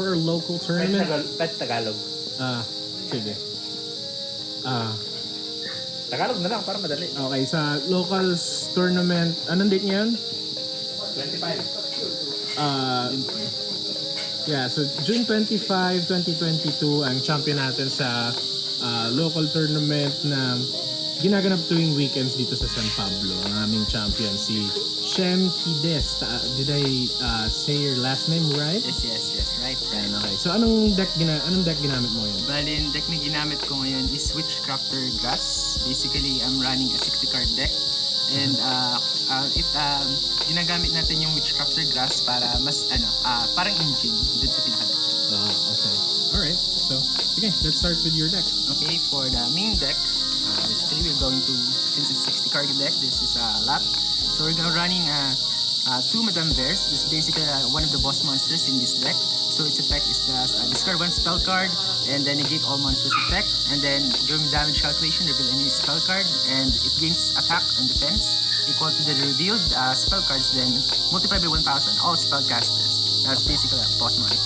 for a local tournament. Kahit Tagalog. Sige. Tagalog na lang para madali. Okay, sa locals tournament, anong date niya yun? 25. Yeah, so June 25, 2022 ang champion natin sa local tournament na ginaganap tuwing weekends dito sa San Pablo. Ang aming champion si Shem Quides. Did I say your last name right? Yes, right. Okay. So anong deck ginamit mo yun? Bali, yung deck na ginamit ko ngayon is Witchrafter Grass. Basically, I'm running a 60 card deck. And ginagamit natin yung Witchrafter Grass para mas parang engine dun sa pinaka-deck. Okay. Alright. So, okay, let's start with your deck. Okay, for the main deck, basically we're going to, since it's 60 card deck, this is a lap. So we're running 2 Madame Bears. This is basically one of the boss monsters in this deck. So its effect is just discard one spell card and then negate all monsters effect. And then during damage calculation, reveal any spell card and it gains attack and defense equal to the revealed spell cards, then multiply by 1,000 all spell casters. That's basically a boss monster.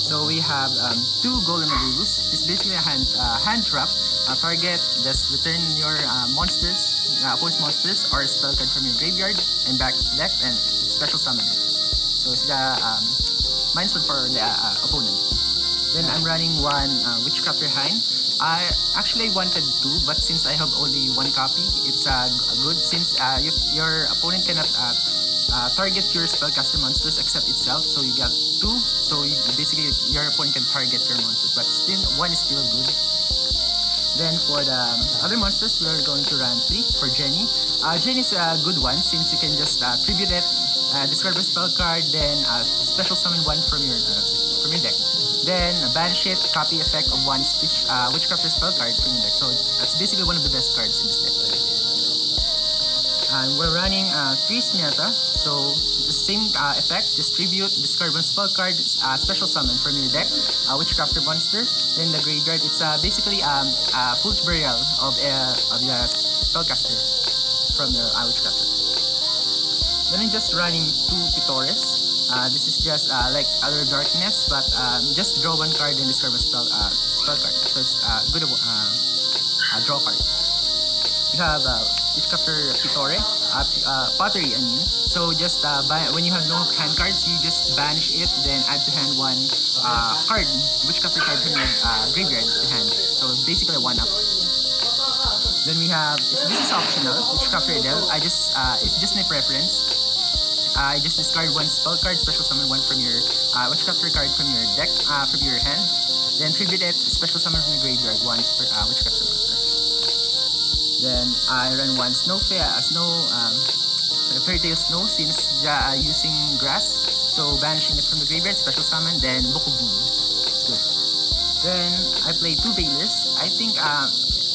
So we have 2 Golem Arus. This is basically a hand trap. Target, just return your opponent's monsters or spell card from your graveyard and back to deck and special summon it. So it's the -1 for the opponent. Then I'm running 1 Witchcrafter Hind. I actually wanted 2, but since I have only 1 copy, it's good since your opponent cannot target your spellcaster monsters except itself. So you got 2. So basically your opponent can target your monsters, but still 1 is still good. Then for the other monsters, we are going to run 3 for Jenny. Jenny is a good one since you can just tribute it, discard a spell card, then special summon 1 from your deck. Then banish it, copy effect of 1 Witchcrafter spell card from your deck. So that's basically one of the best cards in this deck. And we're running 3 Smiata, so the same effect, just tribute, discard 1 spell card, special summon from your deck, Witchcrafter monster. Then the graveyard, it's basically Fool's Burial of the spellcaster from your Witchcrafter. Then I'm just running 2 Pitores. This is just like other Darkness, but just draw 1 card and discard 1 spell card. So it's good draw card. You have Witchcrafter Pitore, Pottery, I mean. So just when you have no hand cards, you just banish it, then add to hand 1 card, Witchcrafter card from your graveyard to hand. So basically 1-up. Then we have, this is optional, Witchcrafter Edel. It's just my preference. I just discard 1 spell card, special summon 1 from your Witchcrafter card from your deck, from your hand. Then tribute it, special summon from the graveyard 1 Witchcrafter monster. Then I run 1 Fairy Tail Snow since using grass. So banishing it from the graveyard, special summon, then Book of Moon. It's good. Then I play 2 Veilers. I think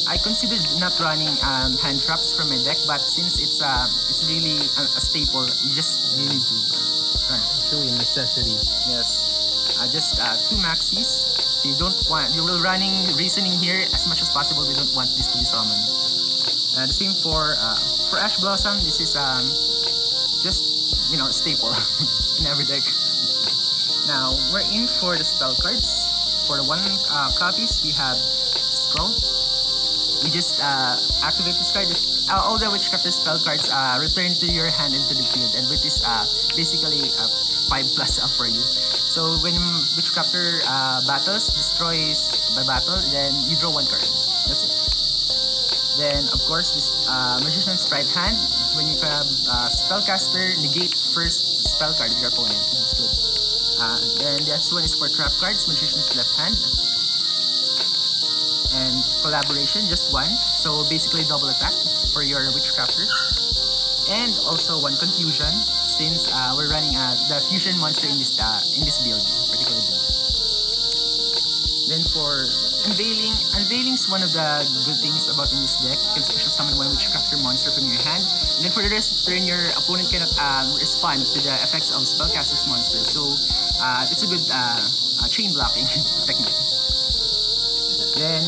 I considered not running hand traps from my deck, but since it's really a staple, you need to run it. It's really a necessity. Yes. Just 2 Maxis. So you will running Reasoning here as much as possible. We don't want this to be summoned. The same for Ash Blossom. This is just a staple in every deck. Now we're in for the spell cards. For the 1 copies, we have Scroll. You just activate this card. All the Witchcrafter spell cards return to your hand into the field, and which is basically 5+ up for you. So when Witchcrafter destroys by battle, then you draw 1 card. That's it. Then, of course, this Magician's Right Hand. When you have Spellcaster, negate first spell card of your opponent. That's good. Then this one is for trap cards, Magician's Left Hand. And Collaboration, just 1. So basically double attack for your Witchcrafters. And also 1 Confusion, since we're running the fusion monster in this build, particular build. Then for Unveiling is one of the good things about in this deck. You can special summon 1 Witchcrafter monster from your hand. And then for the rest of the turn, your opponent cannot respond to the effects of Spellcaster's monster. So it's a good chain blocking technique. Then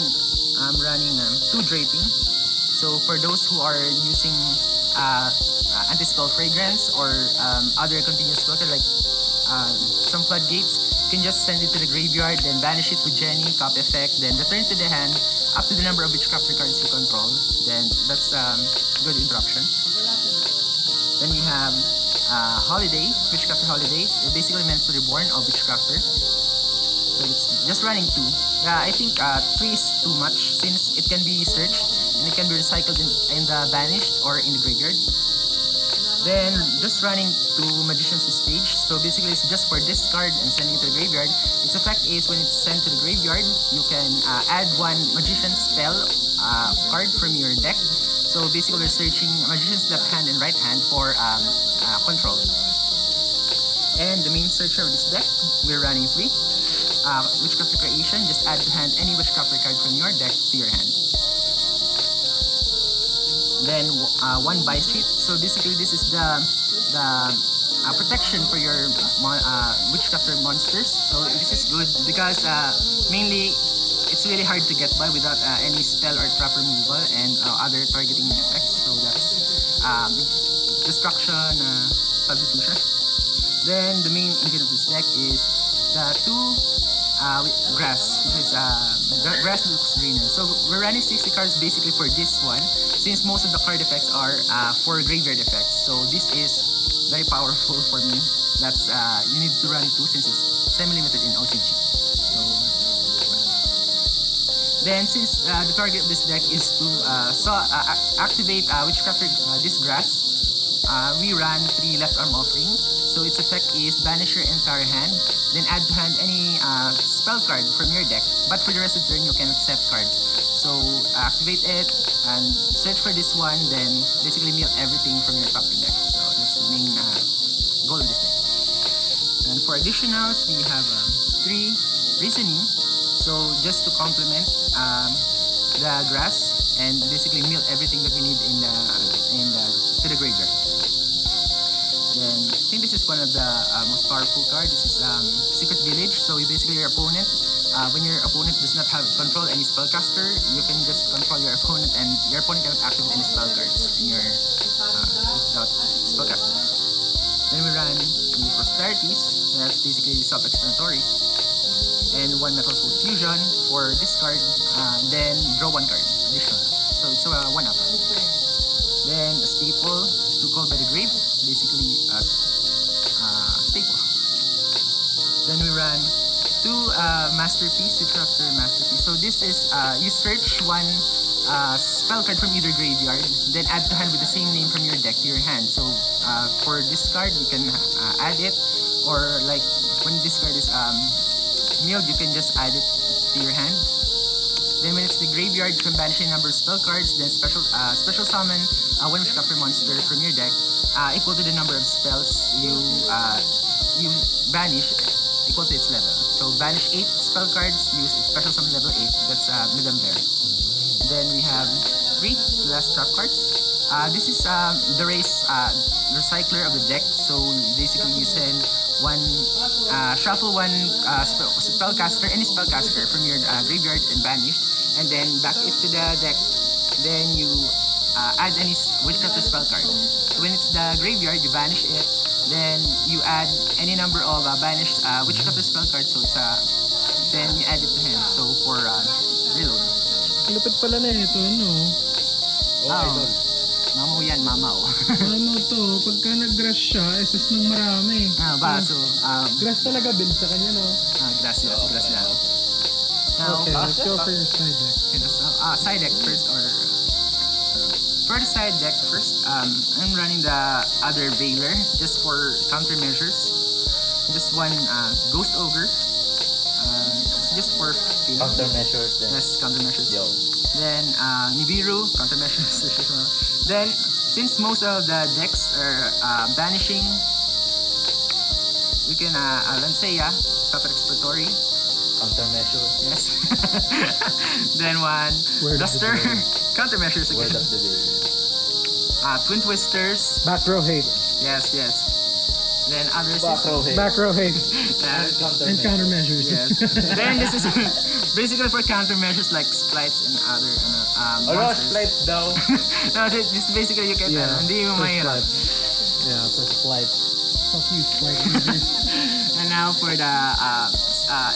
I'm running 2 Draping. So for those who are using Anti-Spell Fragrance or other continuous spell like some Floodgates, You can just send it to the graveyard, then banish it with Jenny, copy effect, then return to the hand up to the number of Witchcrafter cards you control. Then that's good introduction. Then we have Holiday, Witchcrafter Holidays. It basically meant to reborn of Witchcrafter. So it's just running 2. I think 3 is too much since it can be searched and it can be recycled in the banished or in the graveyard. Then just running to Magician's Stage. So basically it's just for discard and sending it to the graveyard. Its effect is when it's sent to the graveyard, you can add 1 Magician's spell card from your deck. So basically we're searching Magician's left hand and right hand for control. And the main searcher of this deck, we're running 3. Witchcrafter Creation, just add to hand any Witchcrafter card from your deck to your hand. Then 1 buy street. So basically this is the protection for your Witchcrafter monsters. So this is good because mainly it's really hard to get by without any spell or trap removal and other targeting effects. So that's destruction, substitution. Then the main ingredient of this deck is the 2 grass, which is grass looks greener. So we're running 60 cards basically for this one, since most of the card effects are for graveyard effects. So this is very powerful for me. That's you need to run 2 since it's semi-limited in OCG. So then since the target of this deck is to activate Witchcrafter this grass, we run 3 left arm offering. So its effect is banish your entire hand, then add to hand any spell card from your deck. But for the rest of the turn, you can accept card. So activate it and search for this one, then basically mill everything from your top of your deck. So that's the main goal of this deck. And for additionals, we have 3 reasoning. So just to complement the grass and basically mill everything that we need to the graveyard. Then I think this is one of the most powerful cards. This is Secret Village. So basically your opponent, when your opponent does not have control any spellcaster, you can just control your opponent and your opponent cannot activate any spell cards in your without spellcaster. Then we run 2 Prosperities. That's basically self-explanatory. And 1 Metal Soul Fusion for discard. Then draw 1 card additional. So it's a 1-up. Then a staple to Call by the Grave, basically as staple. Then we run 2 Masterpiece, Witchcrafter Masterpiece. So this is, you search 1 spell card from either graveyard, then add to hand with the same name from your deck to your hand. So for this card, you can add it, or like when this card is milled, you can just add it to your hand. Then when it's the graveyard, you can banish a number of spell cards, then special summon 1 Witchcrafter monster from your deck equal to the number of spells you banish equal to its level. So banish 8 spell cards, use special summon level 8, that's Madame Bear. Then we have 3 last trap cards. This is the race recycler of the deck. So basically you send 1 shuffle 1 spellcaster, any spellcaster from your graveyard and banish, and then back it to the deck. Then you add any Witchcrafter spell card. So when it's the graveyard, you banish it. Then you add any number of banished Witchcrafter spell cards. So it's then you add it to hand. So for reload. Lupit pala na ito, no? Idol. Mamo yan, mama oh. Ano to, pagka nag-grass siya, SS ng marami. So, Grass talaga build sa kanya, no? grass yan. Now, Okay, let's go for your side deck. side deck first, or for the side deck first, I'm running the other Veiler just for countermeasures. Just 1 Ghost Ogre. It's just for Countermeasures then. yes, countermeasures. Yo. Then Nibiru, countermeasures. Then since most of the decks are banishing, we can Lancea, self-explanatory. Countermeasures. Yes. Then 1 Word of the Duster, day. countermeasures Word again. of the day. Twin Twisters. Back row hate. Yes. Then others. Back row hate. Back row hate. And Countermeasures. countermeasures. Yes. Then this is basically for countermeasures like splites and other Rush monsters. light daw. No, this basically you can hindi mo first mahirap. flight. Yeah, first flight. Fuck you, flight users. And now for the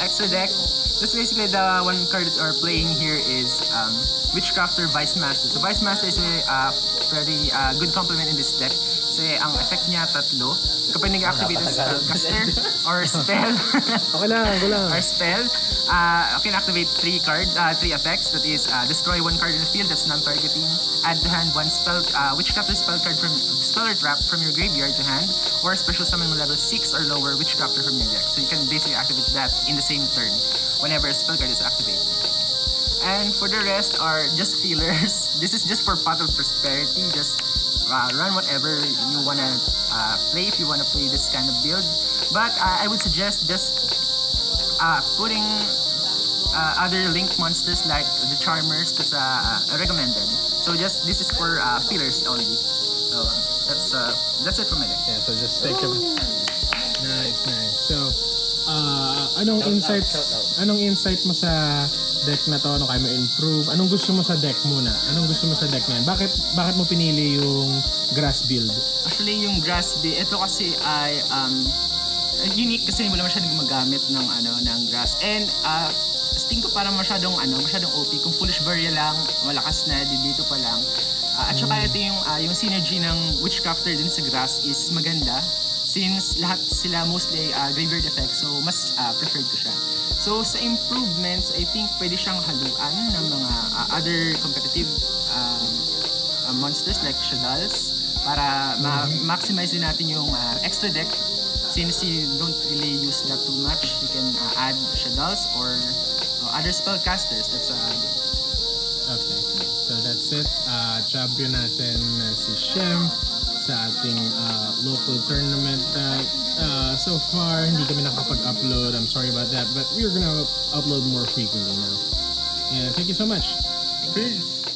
extra deck, that's basically the one card that we're playing here is Witchcrafter Vice Master. So Vice Master is a very good complement in this deck. Kasi ang effect niya tatlo. Kapag nag-activate yung spellcaster or spell, Okay lang, ako lang. or spell, can activate 3 effects. That is, destroy 1 card in the field, that's non-targeting. Add to hand 1 spell, Witchcrafter spell card from spell or trap from your graveyard to hand, or special summon level 6 or lower Witchcrafter from your deck. So you can basically activate that in the same turn whenever a spell card is activated. And for the rest are just fillers. This is just for Pot of Prosperity. Just run whatever you wanna play if you wanna play this kind of build. But I would suggest just putting other linked monsters like the Charmers. That's recommended. So just this is for fillers only. So that's it for my deck. Yeah, so just take a... Nice. So, anong insight mo sa deck na to? Ano kaya mo improve? Anong gusto mo sa deck muna? Anong gusto mo sa deck na yan? Bakit mo pinili yung grass build? Actually, yung grass build, ito kasi ay unique kasi wala masyadong gumagamit ng grass. And tingin ko parang masyadong OP. Kung Foolish Burial lang, malakas na dito pa lang. At saka ito yung synergy ng Witchcrafter din sa grass is maganda. Since lahat sila mostly graveyard effect, so mas preferred ko siya. So sa improvements, I think pwede siyang haluan ng mga other competitive monsters like Shaddolls para maximize din natin yung extra deck. Since you don't really use that too much, you can add Shaddolls or other spellcasters. That's Okay. So that's it. Champion natin si Shem sa ating local tournament. So far, hindi kami nakapag-upload. I'm sorry about that. But we're gonna upload more frequently now. And thank you so much. Peace.